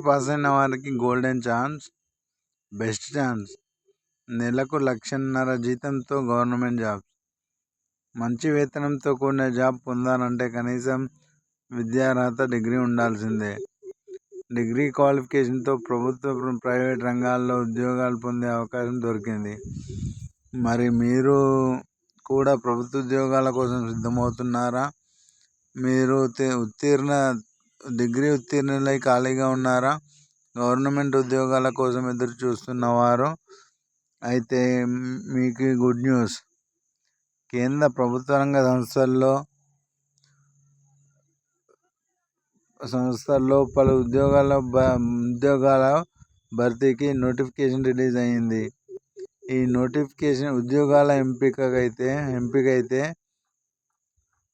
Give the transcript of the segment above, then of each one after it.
Pass అయిన వారికి golden chance, best chance. నెలకు 1,50,000 జీతంతో గవర్నమెంట్ జాబ్స్. మంచి వేతనంతో కూడిన జాబ్ పొందాలంటే కనీసం విద్యార్హత డిగ్రీ ఉండాల్సిందే. డిగ్రీ క్వాలిఫికేషన్తో ప్రభుత్వ, ప్రైవేట్ రంగాల్లో ఉద్యోగాలు పొందే అవకాశం దొరికింది. మరి మీరు కూడా ప్రభుత్వ ఉద్యోగాల కోసం సిద్ధమవుతున్నారా? మీరు డిగ్రీ ఉత్తీర్ణులై ఖాళీగా ఉన్నారా? గవర్నమెంట్ ఉద్యోగాల కోసం ఎదురు చూస్తున్నవారు అయితే మీకు గుడ్ న్యూస్. కేంద్ర ప్రభుత్వ రంగ సంస్థల్లో పలు ఉద్యోగాల భర్తీకి నోటిఫికేషన్ రిలీజ్ అయింది. ఈ నోటిఫికేషన్ ఉద్యోగాల ఎంపికైతే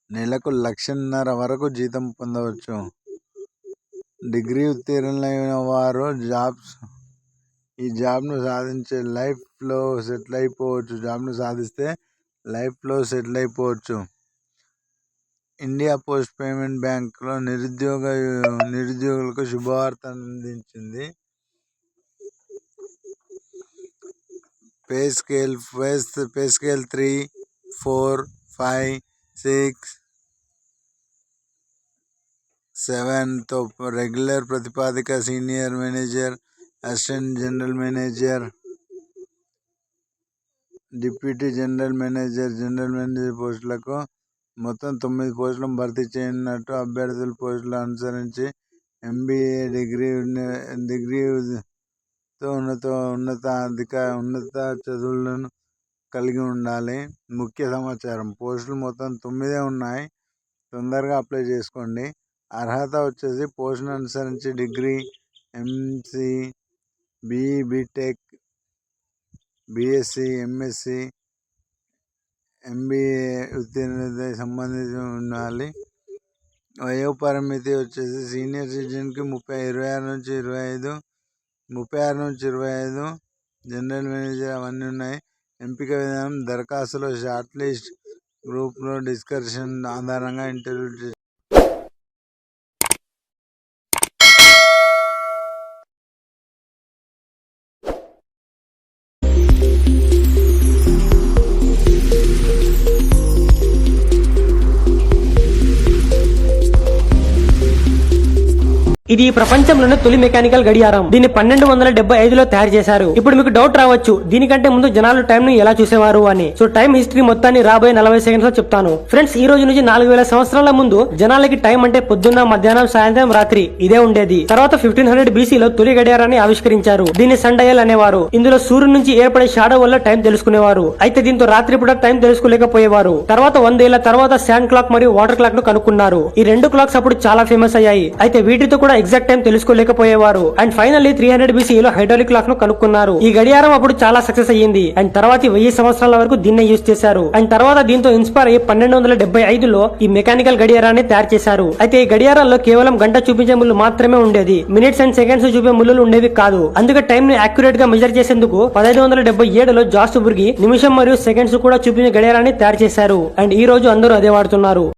నెలకు 1,50,000 వరకు జీతం పొందవచ్చు. డిగ్రీ ఉత్తీర్ణులైన వారు ఈ జాబ్ను సాధిస్తే లైఫ్లో సెటిల్ అయిపోవచ్చు. ఇండియా పోస్ట్ పేమెంట్ బ్యాంక్లో నిరుద్యోగులకు శుభవార్త అందించింది. పే స్కేల్ 3, 4, 5, 6, 7తో రెగ్యులర్ ప్రాతిపదిక senior manager, assistant general manager, deputy general manager పోస్టులకు మొత్తం 9 పోస్టులను భర్తీ చేయనున్నట్టు అభ్యర్థుల పోస్టులు అనుసరించి MBA డిగ్రీతో ఉన్నత చదువులను కలిగి ఉండాలి. ముఖ్య సమాచారం: పోస్టులు మొత్తం 9 ఉన్నాయి. తొందరగా అప్లై చేసుకోండి. అర్హత వచ్చేసి పోస్టును అనుసరించి degree, MC, BE, BTech, BSc, MSc, MBA ఉత్తీర్ణత సంబంధించి ఉండాలి. వయోపరిమితి వచ్చేసి సీనియర్ సిటిజన్కి 36 నుంచి 25, జనరల్ మేనేజర్ అవన్నీ ఉన్నాయి. ఎంపిక విధానం: దరఖాస్తులో షార్ట్ లిస్ట్, గ్రూప్లో డిస్కషన్ ఆధారంగా ఇంటర్వ్యూ. ఇది ప్రపంచంలోనే తొలి మెకానికల్ గడియారం. దీన్ని 1275లో తయారు చేశారు. ఇప్పుడు మీకు డౌట్ రావచ్చు, దీనికంటే ముందు జనాలు టైం ను ఎలా చూసేవారు అని. సో టైం హిస్టరీ మొత్తాన్ని రాబోయే 40 సెకండ్స్ లో చెప్తాను. ఫ్రెండ్స్, ఈ రోజు నుంచి 4000 సంవత్సరాల ముందు జనాలకి టైం అంటే పొద్దున్న, మధ్యాహ్నం, సాయంత్రం, రాత్రి ఇదే ఉండేది. తర్వాత 1500 BCలో తొలి గడియారాన్ని ఆవిష్కరించారు. దీన్ని సన్ డయల్ అనేవారు. ఇందులో సూర్యుడి నుంచి ఏర్పడే షాడో వల్ల టైం తెలుసుకునేవారు. అయితే దీంతో రాత్రి పూట టైం తెలుసుకోలేకపోయేవారు. తర్వాత 100 ఏళ్ల తర్వాత శాండ్ క్లాక్ మరియు వాటర్ క్లాక్ ను కనుక్కున్నారు. ఈ 2 క్లాక్స్ అప్పుడు చాలా ఫేమస్ అయ్యాయి. అయితే వీటితో కూడా ఎగ్జాక్ట్ టైం తెలుసుకోలేకపోయేవారు. అండ్ ఫైనల్లీ 300 BCలో హైడ్రాలిక్ క్లాక్ ను కనుక్కున్నారు. ఈ గడియారం అప్పుడు చాలా సక్సెస్ అయ్యింది. అండ్ తర్వాత 1000 సంవత్సరాల వరకు దీన్నే యూజ్ చేశారు. అండ్ తర్వాత దీంతో ఇన్స్పైర్ అయ్యి 1275లో ఈ మెకానికల్ గడియారాన్ని తయారు చేశారు. అయితే ఈ గడియారాల్లో కేవలం గంట చూపించే ముళ్ళు మాత్రమే ఉండేది. మినిట్స్ అండ్ సెకండ్స్ చూపే ముళ్ళు ఉండేవి కాదు. అందుకే టైం ని యాక్యురేట్ గా మెజర్ చేసేందుకు 1577లో జాస్ బుర్గి నిమిషం మరియు సెకండ్స్ కూడా చూపించే గడియారాన్ని తయారు చేశారు. అండ్ ఈ రోజు అందరూ అదే వాడుతున్నారు.